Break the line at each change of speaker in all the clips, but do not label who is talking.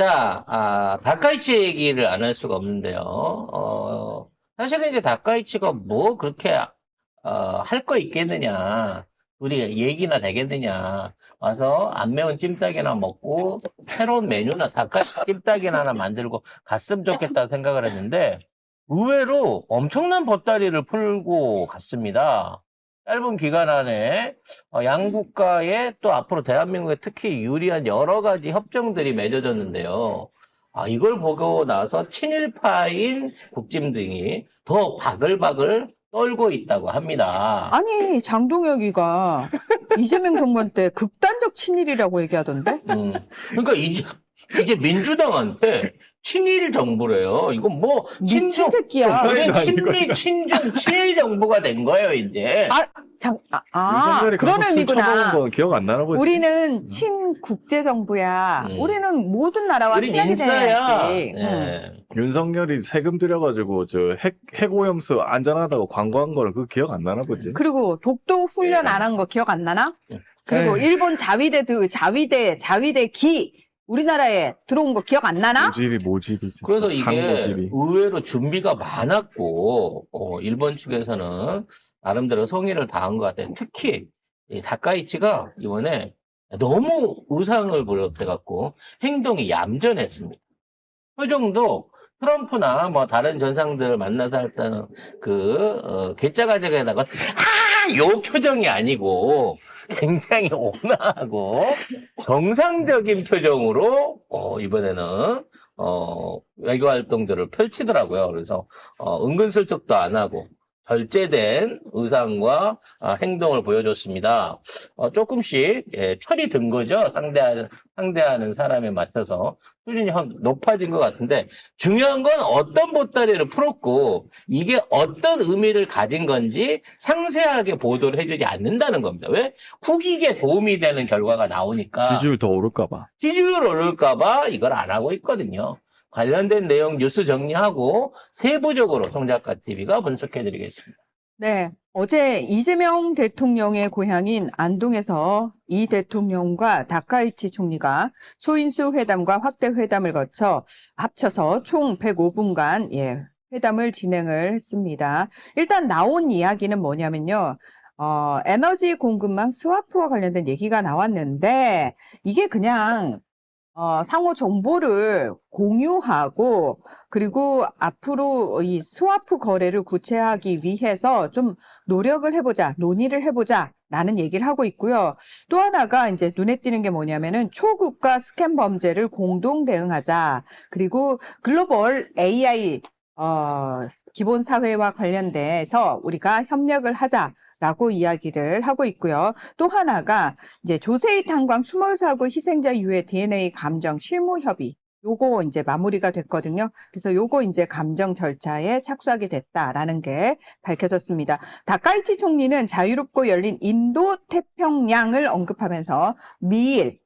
자, 다카이치 얘기를 안 할 수가 없는데요. 사실은 이제 다카이치가 뭐 그렇게, 할 거 있겠느냐. 우리 얘기나 되겠느냐. 와서 안 매운 찜닭이나 먹고 새로운 메뉴나 다카이치 찜닭이나 하나 만들고 갔으면 좋겠다 생각을 했는데 의외로 엄청난 보따리를 풀고 갔습니다. 짧은 기간 안에 양국가의 또 앞으로 대한민국에 특히 유리한 여러 가지 협정들이 맺어졌는데요. 이걸 보고 나서 친일파인 국짐 등이 더 바글바글 떨고 있다고 합니다.
아니, 장동혁이가 이재명 정부한테 극단적 친일이라고 얘기하던데?
그러니까 이제 민주당한테 친일 정부래요. 이건 뭐
미친 새끼야.
친중 친일 정부가 된 거예요, 이제.
그런 의미구나.
거 기억 안 나나 보지.
우리는 친국제정부야. 우리는 모든 나라와
우린
친하게
인싸야.
돼야지.
예.
윤석열이 세금 들여가지고 저 핵오염수 안전하다고 광고한 거를 그 기억 안 나나 보지.
그리고 독도 훈련 안 한 거 기억 안 나나? 그리고 일본 자위대 기 우리나라에 들어온 거 기억 안 나나?
모집이 진짜
그래서 이게
상모집이.
의외로 준비가 많았고, 일본 측에서는 나름대로 성의를 다한 것 같아요. 특히, 이 다카이치가 이번에 너무 의상을 부려대갖고 행동이 얌전했습니다. 표정도 트럼프나 뭐 다른 전상들을 만나서 했던 괴짜가족에다가 요 표정이 아니고 굉장히 온화하고 정상적인 표정으로 이번에는 외교 활동들을 펼치더라고요. 그래서 은근슬쩍도 안 하고 절제된 의상과 행동을 보여줬습니다. 조금씩 철이 든 거죠. 상대하는 사람에 맞춰서 수준이 높아진 것 같은데 중요한 건 어떤 보따리를 풀었고 이게 어떤 의미를 가진 건지 상세하게 보도를 해주지 않는다는 겁니다. 왜? 국익에 도움이 되는 결과가 나오니까.
지지율 더 오를까 봐.
지지율 오를까 봐 이걸 안 하고 있거든요. 관련된 내용 뉴스 정리하고 세부적으로 송작가 TV가 분석해드리겠습니다.
네. 어제 이재명 대통령의 고향인 안동에서 이 대통령과 다카이치 총리가 소인수 회담과 확대 회담을 거쳐 합쳐서 총 105분간 회담을 진행을 했습니다. 일단 나온 이야기는 뭐냐면요. 에너지 공급망 스와프와 관련된 얘기가 나왔는데 이게 그냥 상호 정보를 공유하고 그리고 앞으로 이 스와프 거래를 구체화하기 위해서 좀 노력을 해보자, 논의를 해보자 라는 얘기를 하고 있고요. 또 하나가 이제 눈에 띄는 게 뭐냐면은 초국가 스캠 범죄를 공동 대응하자. 그리고 글로벌 AI 기본 사회와 관련돼서 우리가 협력을 하자. 라고 이야기를 하고 있고요. 또 하나가 이제 조세희 탄광 수몰 사고 희생자 유해 DNA 감정 실무 협의. 요거 이제 마무리가 됐거든요. 그래서 요거 이제 감정 절차에 착수하게 됐다라는 게 밝혀졌습니다. 다카이치 총리는 자유롭고 열린 인도 태평양을 언급하면서 미일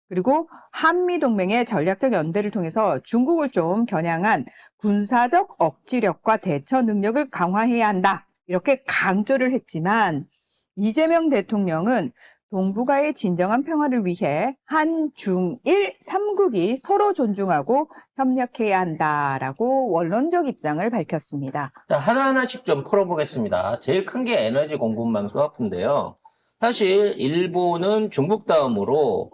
그리고 한미동맹의 전략적 연대를 통해서 중국을 좀 겨냥한 군사적 억지력과 대처 능력을 강화해야 한다. 이렇게 강조를 했지만 이재명 대통령은 동북아의 진정한 평화를 위해 한중일 3국이 서로 존중하고 협력해야 한다라고 원론적 입장을 밝혔습니다.
자, 하나하나씩 좀 풀어보겠습니다. 제일 큰 게 에너지 공급망 스와프인데요. 사실 일본은 중국 다음으로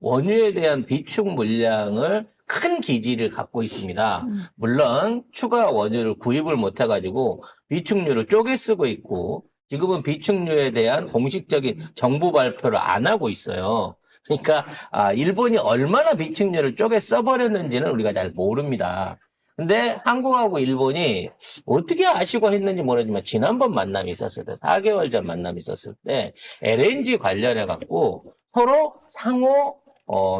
원유에 대한 비축 물량을 큰 기지를 갖고 있습니다. 물론 추가 원유를 구입을 못 해가지고 비축유를 쪼개 쓰고 있고 지금은 비축유에 대한 공식적인 정부 발표를 안 하고 있어요. 그러니까 일본이 얼마나 비축유를 쪼개 써버렸는지는 우리가 잘 모릅니다. 근데 한국하고 일본이 어떻게 아시고 했는지 모르지만 지난번 만남이 있었을 때 4개월 전 만남이 있었을 때 LNG 관련해 갖고 서로 상호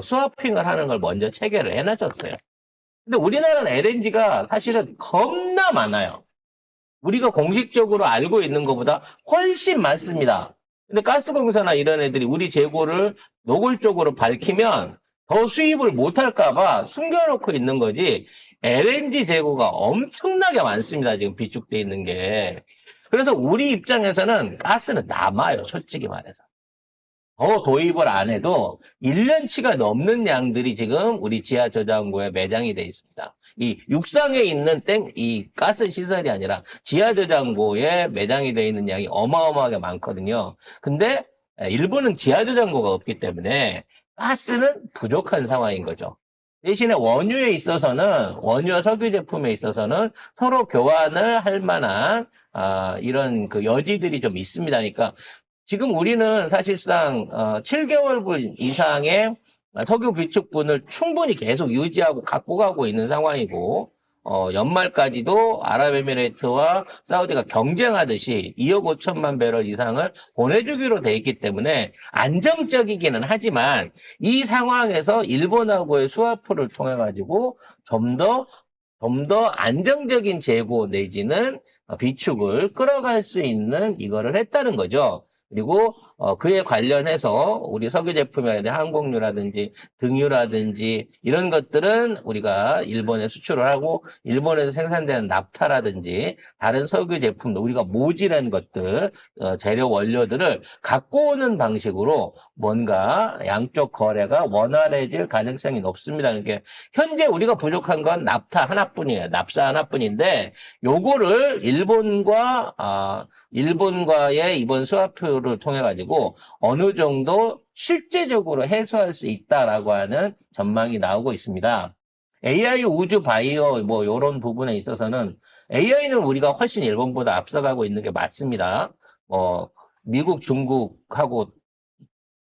스와핑을 하는 걸 먼저 체결을 해놨었어요. 근데 우리나라는 LNG가 사실은 겁나 많아요. 우리가 공식적으로 알고 있는 것보다 훨씬 많습니다. 근데 가스공사나 이런 애들이 우리 재고를 노골적으로 밝히면 더 수입을 못할까봐 숨겨놓고 있는 거지 LNG 재고가 엄청나게 많습니다. 지금 비축돼 있는 게. 그래서 우리 입장에서는 가스는 남아요. 솔직히 말해서. 더 도입을 안 해도 1년치가 넘는 양들이 지금 우리 지하 저장고에 매장이 돼 있습니다. 이 육상에 있는 이 가스 시설이 아니라 지하 저장고에 매장이 돼 있는 양이 어마어마하게 많거든요. 근데 일본은 지하 저장고가 없기 때문에 가스는 부족한 상황인 거죠. 대신에 원유에 있어서는, 원유와 석유 제품에 있어서는 서로 교환을 할 만한 이런 그 여지들이 좀 있습니다. 그러니까 지금 우리는 사실상 7개월분 이상의 석유 비축분을 충분히 계속 유지하고 갖고 가고 있는 상황이고, 연말까지도 아랍에미레이트와 사우디가 경쟁하듯이 2억 5천만 배럴 이상을 보내주기로 돼 있기 때문에 안정적이기는 하지만 이 상황에서 일본하고의 스와프를 통해 가지고 좀 더 안정적인 재고 내지는 비축을 끌어갈 수 있는 이거를 했다는 거죠. 그리고 그에 관련해서 우리 석유 제품이라든지 항공유라든지 등유라든지 이런 것들은 우리가 일본에 수출을 하고 일본에서 생산되는 납타라든지 다른 석유 제품도 우리가 모질한 것들 재료 원료들을 갖고 오는 방식으로 뭔가 양쪽 거래가 원활해질 가능성이 높습니다. 그러니까 현재 우리가 부족한 건 납타 하나뿐이에요. 납사 하나뿐인데 요거를 일본과의 이번 스와프를 통해 가지고 어느 정도 실제적으로 해소할 수 있다라고 하는 전망이 나오고 있습니다. AI, 우주, 바이오 뭐 이런 부분에 있어서는 AI는 우리가 훨씬 일본보다 앞서가고 있는 게 맞습니다. 미국, 중국하고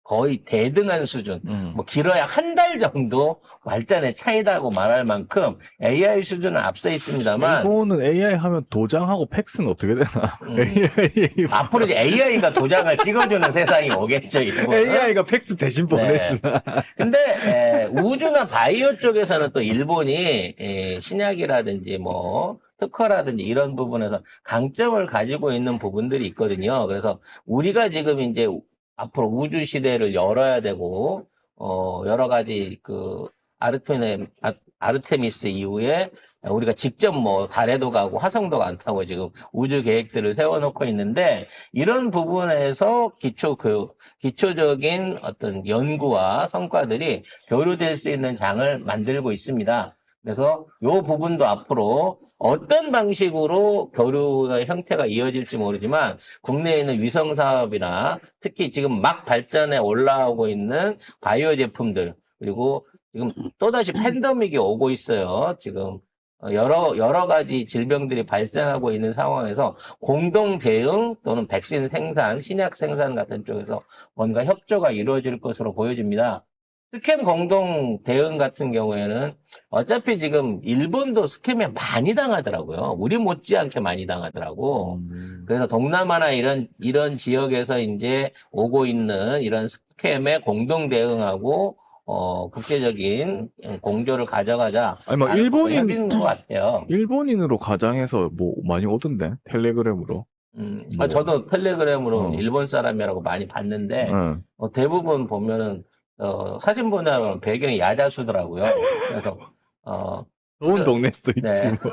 거의 대등한 수준, 뭐 길어야 한 달 정도 발전의 차이다고 말할 만큼 AI 수준은 앞서 있습니다만
일본은 AI 하면 도장하고 팩스는 어떻게 되나? AI
앞으로 이제 AI가 도장을 찍어주는 세상이 오겠죠. 일본은.
AI가 팩스 대신 보내주나?
근데 우주나 바이오 쪽에서는 또 일본이 신약이라든지 뭐 특허라든지 이런 부분에서 강점을 가지고 있는 부분들이 있거든요. 그래서 우리가 지금 이제 앞으로 우주 시대를 열어야 되고 여러 가지 그 아르테미스 이후에 우리가 직접 뭐 달에도 가고 화성도 안 타고 지금 우주 계획들을 세워놓고 있는데 이런 부분에서 기초적인 어떤 연구와 성과들이 교류될 수 있는 장을 만들고 있습니다. 그래서 이 부분도 앞으로 어떤 방식으로 교류의 형태가 이어질지 모르지만 국내에 있는 위성 사업이나 특히 지금 막 발전에 올라오고 있는 바이오 제품들 그리고 지금 또다시 팬데믹이 오고 있어요. 지금 여러 가지 질병들이 발생하고 있는 상황에서 공동 대응 또는 백신 생산, 신약 생산 같은 쪽에서 뭔가 협조가 이루어질 것으로 보여집니다. 스캠 공동 대응 같은 경우에는 어차피 지금 일본도 스캠에 많이 당하더라고요. 우리 못지않게 많이 당하더라고. 그래서 동남아나 이런 지역에서 이제 오고 있는 이런 스캠에 공동 대응하고 국제적인 공조를 가져가자.
아니 뭐
협의인 것 같아요.
일본인으로 가장해서 뭐 많이 오던데 텔레그램으로.
저도 텔레그램으로 일본 사람이라고 많이 봤는데 대부분 보면은 사진 보면 배경이 야자수더라고요. 그래서
좋은 동네 수도 있지
네.
뭐.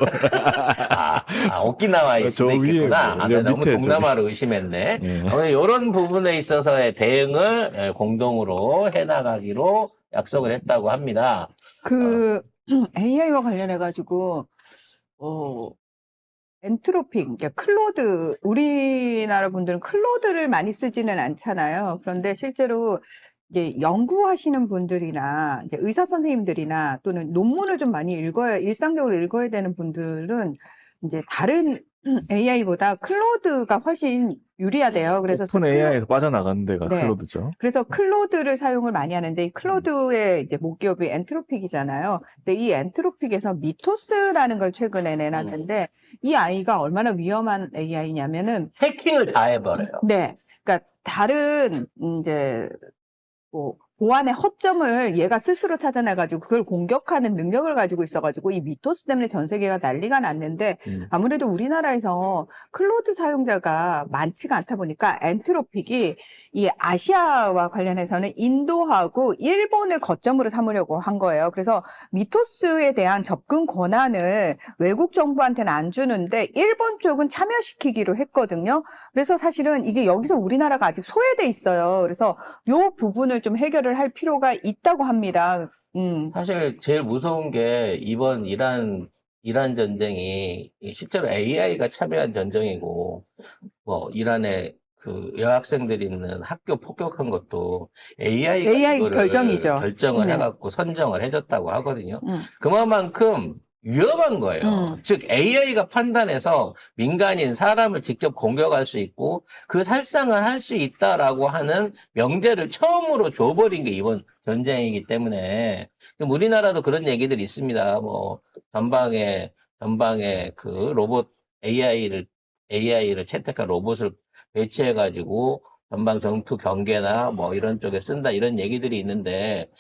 오키나와에
저
수도
위에
있겠구나.
뭐,
내가 너무
밑에
동남아를 의심했네.
예.
이런 부분에 있어서의 대응을 공동으로 해나가기로 약속을 했다고 합니다.
AI와 관련해가지고, 엔트로픽, 그러니까 클로드, 우리나라 분들은 클로드를 많이 쓰지는 않잖아요. 그런데 실제로 이제 연구하시는 분들이나 이제 의사 선생님들이나 또는 논문을 좀 많이 일상적으로 읽어야 되는 분들은 이제 다른 AI보다 클로드가 훨씬 유리하대요. 그래서
오픈 AI에서 빠져나가는 데가
네.
클로드죠.
그래서 클로드를 사용을 많이 하는데 이 클로드의 이제 목기업이 엔트로픽이잖아요. 근데 이 엔트로픽에서 미토스라는 걸 최근에 내놨는데 이 아이가 얼마나 위험한 AI냐면은
해킹을 다 해버려요.
네. 그러니까 다른 이제 뭐 보안의 허점을 얘가 스스로 찾아내가지고 그걸 공격하는 능력을 가지고 있어가지고 이 미토스 때문에 전 세계가 난리가 났는데 아무래도 우리나라에서 클로드 사용자가 많지가 않다 보니까 엔트로픽이 이 아시아와 관련해서는 인도하고 일본을 거점으로 삼으려고 한 거예요. 그래서 미토스에 대한 접근 권한을 외국 정부한테는 안 주는데 일본 쪽은 참여시키기로 했거든요. 그래서 사실은 이게 여기서 우리나라가 아직 소외돼 있어요. 그래서 요 부분을 좀 해결을 할 필요가 있다고 합니다.
사실 제일 무서운 게 이번 이란 전쟁이 실제로 AI가 참여한 전쟁이고, 뭐, 이란에 그 여학생들이 있는 학교 폭격한 것도 AI가
AI
이거를
결정이죠.
결정을
네.
해갖고 선정을 해줬다고 하거든요. 그만큼 위험한 거예요. 즉 AI가 판단해서 민간인 사람을 직접 공격할 수 있고 그 살상을 할 수 있다라고 하는 명제를 처음으로 줘버린 게 이번 전쟁이기 때문에 그럼 우리나라도 그런 얘기들이 있습니다. 뭐 전방에 그 로봇 AI를 채택한 로봇을 배치해가지고 전방 전투 경계나 뭐 이런 쪽에 쓴다 이런 얘기들이 있는데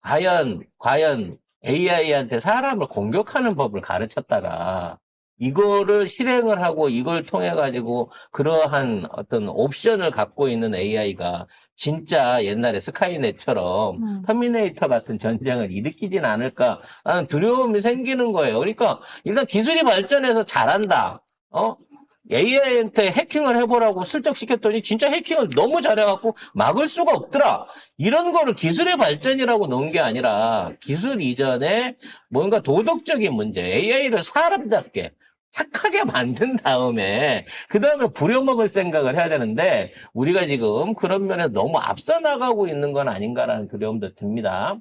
과연 AI한테 사람을 공격하는 법을 가르쳤다가 이거를 실행을 하고 이걸 통해 가지고 그러한 어떤 옵션을 갖고 있는 AI가 진짜 옛날에 스카이넷처럼 터미네이터 같은 전쟁을 일으키진 않을까 하는 두려움이 생기는 거예요. 그러니까 일단 기술이 발전해서 잘한다. AI한테 해킹을 해보라고 슬쩍 시켰더니 진짜 해킹을 너무 잘해갖고 막을 수가 없더라. 이런 거를 기술의 발전이라고 놓은 게 아니라 기술 이전에 뭔가 도덕적인 문제, AI를 사람답게 착하게 만든 다음에 그 다음에 부려먹을 생각을 해야 되는데 우리가 지금 그런 면에서 너무 앞서 나가고 있는 건 아닌가라는 두려움도 듭니다.